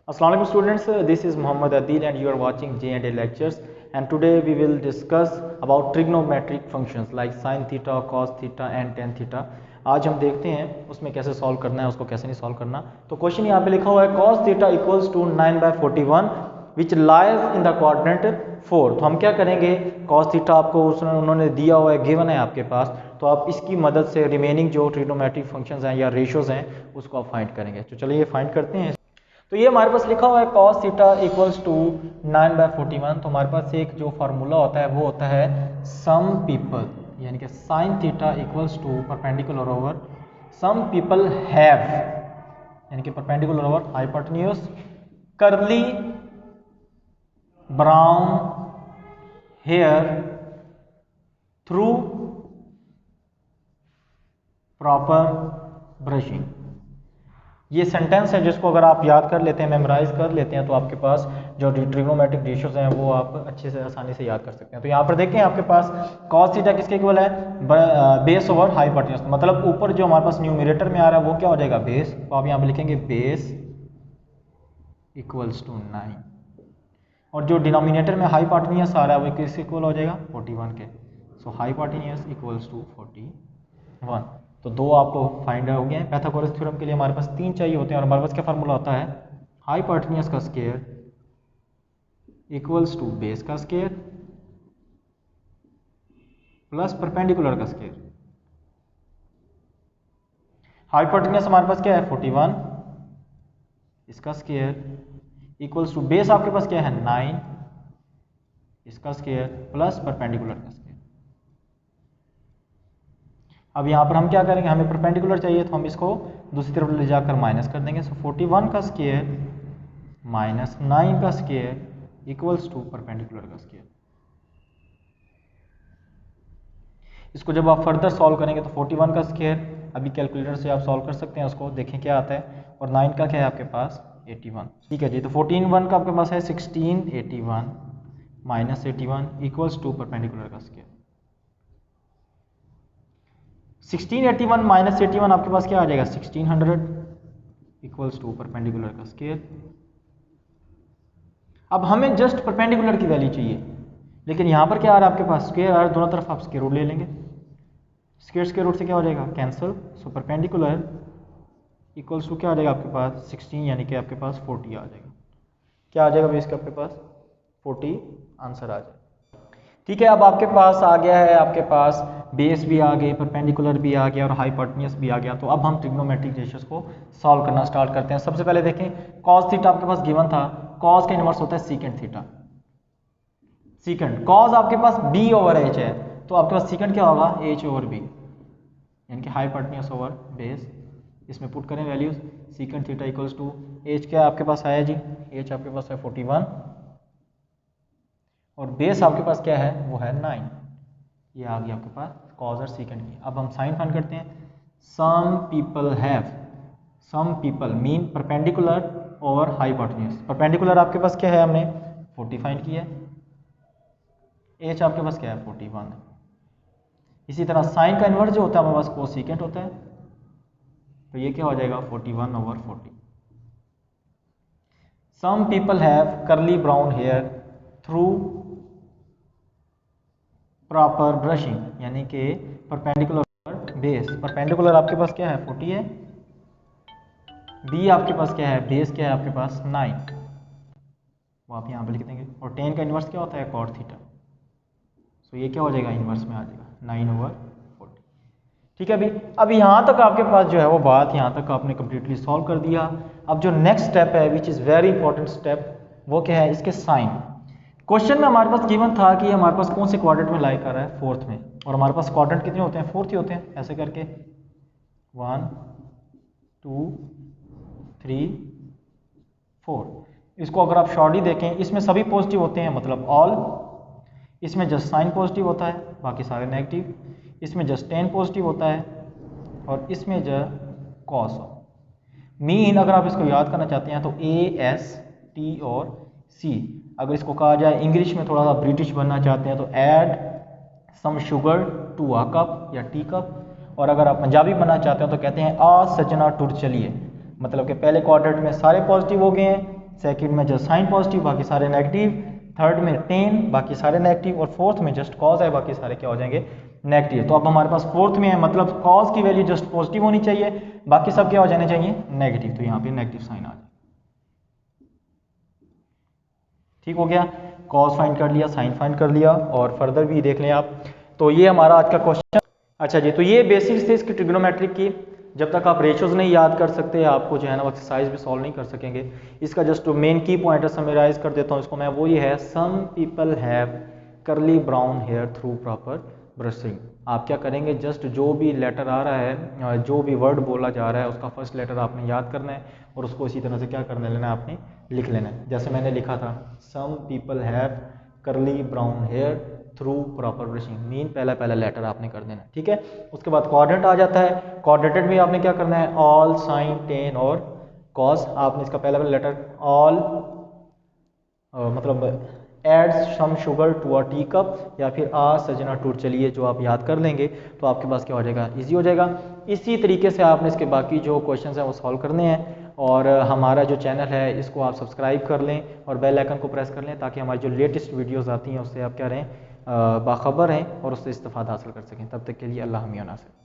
Assalamu alaikum students, this is Muhammad Adil and you are watching J&A lectures, and today we will discuss about trigonometric functions like sin theta, cos theta and tan theta. आज हम देखते हैं उसमें कैसे solve करना है, उसको कैसे नहीं सॉल्व करना। तो क्वेश्चन यहाँ पे लिखा हुआ है cos theta equals to 9/41 which lies in the quadrant 4। तो हम क्या करेंगे, cos थीटा आपको उन्होंने दिया हुआ है, गिवन है आपके पास, तो आप इसकी मदद से रिमेनिंग जो ट्रिग्नोमेट्रिक फंक्शंस हैं या रेशियोज हैं उसको आप फाइंड करेंगे। तो चलिए फाइंड करते हैं। तो ये हमारे पास लिखा हुआ है cos थीटा इक्वल्स टू 9/41। तो हमारे पास एक जो फार्मूला होता है वो होता है सम पीपल, यानी कि sin theta equals to perpendicular over some people have, यानी कि perpendicular over hypotenuse curly brown hair through proper brushing. ये सेंटेंस है जिसको अगर आप याद कर लेते हैं, मेमोराइज कर लेते हैं, तो आपके पास जो ट्रिग्नोमेट्रिक रेशियोज हैं वो आप अच्छे से आसानी से याद कर सकते हैं। तो यहाँ पर देखें आपके पास cos थीटा किसके इक्वल है, बेस ओवर हाइपोटेन्यूज, मतलब ऊपर जो हमारे पास न्यूमरेटर में आ रहा है वो क्या हो जाएगा, बेस। तो आप यहाँ पे लिखेंगे बेस इक्वल्स टू 9, और जो डिनोमिनेटर में हाइपोटेन्यूज आ रहा है वो किसके इक्वल हो जाएगा, 41 के। सो हाइपोटेन्यूज इक्वल्स टू 41। तो दो आपको फाइंड हो गए हैं। पाइथागोरस थ्योरम के लिए हमारे पास 3 चाहिए होते हैं, और हमारे पास क्या फार्मूला होता है, हाइपोटेन्यूज का स्क्वायर इक्वल्स टू बेस का स्क्वायर प्लस परपेंडिकुलर का स्क्वायर। हाइपोटेन्यूज हमारे पास क्या है 41, इसका स्क्वायर इक्वल्स टू बेस आपके पास क्या है 9, इसका स्क्वायर प्लस परपेंडिकुलर का स्क्वायर। अब यहाँ पर हम क्या करेंगे, हमें परपेंडिकुलर चाहिए तो हम इसको दूसरी तरफ ले जाकर माइनस कर देंगे। सो 41 का स्क्वायर माइनस 9 का स्क्वायर इक्वल्स टू परपेंडिकुलर का स्क्वायर। इसको जब आप फर्दर सॉल्व करेंगे तो 41 का स्क्वायर अभी कैलकुलेटर से आप सॉल्व कर सकते हैं, उसको देखें क्या आता है, और 9 का क्या है आपके पास 81। ठीक है जी, तो 14 का आपके पास है 1681 माइनस 81 इक्वल्स टू परपेंडिकुलर का स्क्वायर। 1681 माइनस 81 आपके पास क्या आ जाएगा 1600 इक्वल्स टू परपेंडिकुलर का स्क्वायर। अब हमें जस्ट परपेंडिकुलर की वैल्यू चाहिए, लेकिन यहाँ पर क्या आ रहा है आपके पास स्क्वायर आ रहा है, दोनों तरफ आप स्क्वायर रूट ले लेंगे, स्क्वायर रूट से क्या हो जाएगा cancel. So perpendicular equals to क्या आ जाएगा आपके पास 16, यानी कि आपके पास 40 आ जाएगा। क्या आ जाएगा बेस का आपके पास 40 आंसर आ जाएगा। ठीक है, अब आपके पास आ गया है, आपके पास बेस भी आ गई, परपेंडिकुलर भी आ गया और हाइपोटेन्यूज भी आ गया। तो अब हम ट्रिग्नोमेट्रिक रेशियोज को सॉल्व करना स्टार्ट करते हैं। सबसे पहले देखें cos थीटा आपके पास गिवन था, cos का इनवर्स होता है सीकेंट थीटा। सीकेंट cos आपके पास b ओवर h है, तो आपके पास सीकेंट क्या होगा h ओवर b, यानी कि हाइपोटेन्यूज ओवर बेस। इसमें पुट करें values, secant theta equals to h क्या आपके पास आया जी, h आपके पास है 41 और बेस आपके पास क्या है वो है 9। ये आ गया आपके पास कॉज और सीकेंट की। अब हम साइन फाइंड करते हैं। Some people have, some people mean perpendicular over hypotenuse. Perpendicular आपके पास क्या है, हमने 40 फाइंड किया है, एच आपके पास क्या है 41 है। इसी तरह साइन का इन्वर्स जो होता है हमारे पास कोसीकेंट होता है, तो ये क्या हो जाएगा 41 over 40। Some people have curly brown hair through proper brushing, यानी कि परपेंडिकुलर बेस। परपेंडिकुलर आपके पास क्या है 40 है, बी आपके पास क्या है, बेस क्या है आपके पास 9, वो आप यहाँ पे लिख देंगे। और टेन का इन्वर्स क्या होता है कॉट थीटा। सो ये क्या हो जाएगा इन्वर्स में आ जाएगा 9 ओवर 40। ठीक है, अब यहाँ तक आपके पास जो है वो बात यहाँ तक आपने कंप्लीटली सॉल्व कर दिया। अब जो नेक्स्ट स्टेप है which is very important step, वो क्या है, इसके साइन। क्वेश्चन में हमारे पास गिवन था कि हमारे पास कौन से क्वाड्रेंट में लाई कर रहा है, फोर्थ में, और हमारे पास क्वाड्रेंट कितने होते हैं, फोर्थ ही होते हैं। ऐसे करके 1 2 3 4। इसको अगर आप शॉर्टली देखें, इसमें सभी पॉजिटिव होते हैं, मतलब ऑल। इसमें जस्ट साइन पॉजिटिव होता है, बाकी सारे नेगेटिव। इसमें जस्ट टेन पॉजिटिव होता है, और इसमें जस्ट कॉस। मीन अगर आप इसको याद करना चाहते हैं तो A S T और C। अगर इसको कहा जाए इंग्लिश में, थोड़ा सा ब्रिटिश बनना चाहते हैं तो add some sugar to a cup या टी कप। और अगर आप पंजाबी बनना चाहते हो तो कहते हैं आ सजना टुर चलिए, मतलब कि पहले क्वाड्रेंट में सारे पॉजिटिव हो गए हैं, सेकंड में जस्ट साइन पॉजिटिव, बाकी सारे नेगेटिव, थर्ड में टेन, बाकी सारे नेगेटिव, और फोर्थ में जस्ट कॉज है, बाकी सारे क्या हो जाएंगे नेगेटिव। तो अब हमारे पास फोर्थ में है, मतलब कॉज की वैल्यू जस्ट पॉजिटिव होनी चाहिए, बाकी सब क्या हो जाने चाहिए नेगेटिव, तो यहाँ पे नेगेटिव साइन आ जाए। ठीक हो गया, कॉज फाइंड कर लिया, साइन फाइंड कर लिया, और फर्दर भी देख लें आप। तो ये हमारा आज का क्वेश्चन। अच्छा जी, तो ये बेसिक्स थे इसकी ट्रिग्नोमेट्रिक की। जब तक आप रेशियोज नहीं याद कर सकते आपको जो है ना एक्सरसाइज भी सॉल्व नहीं कर सकेंगे। इसका जस्ट मेन की पॉइंट है, समराइज कर देता हूँ इसको मैं, वो ये है some people have curly brown hair through proper brushing. आप क्या करेंगे, जस्ट जो भी लेटर आ रहा है, जो भी वर्ड बोला जा रहा है, उसका फर्स्ट लेटर आपने याद करना है और उसको इसी तरह से क्या करना लेना है, आपने लिख लेना है। जैसे मैंने लिखा था some people have curly brown hair through proper brushing, mean पहला लेटर आपने कर देना है। ठीक है, उसके बाद कोऑर्डिनेट आ जाता है। कोऑर्डिनेट में आपने क्या करना है, ऑल, साइन, टेन और कॉस। आपने इसका पहला लेटर ऑल मतलब adds some sugar to a tea cup, या फिर आ सजना टूट, चलिए जो आप याद कर लेंगे तो आपके पास क्या हो जाएगा, इजी हो जाएगा। इसी तरीके से आपने इसके बाकी जो क्वेश्चंस हैं वो सॉल्व करने हैं। और हमारा जो चैनल है इसको आप सब्सक्राइब कर लें और बेल आइकन को प्रेस कर लें, ताकि हमारी जो लेटेस्ट वीडियोस आती हैं उससे आप क्या रहें, बाखबर रहें और उससे इस्तेफादा हासिल कर सकें। तब तक के लिए अल्लाह मियां नासिर।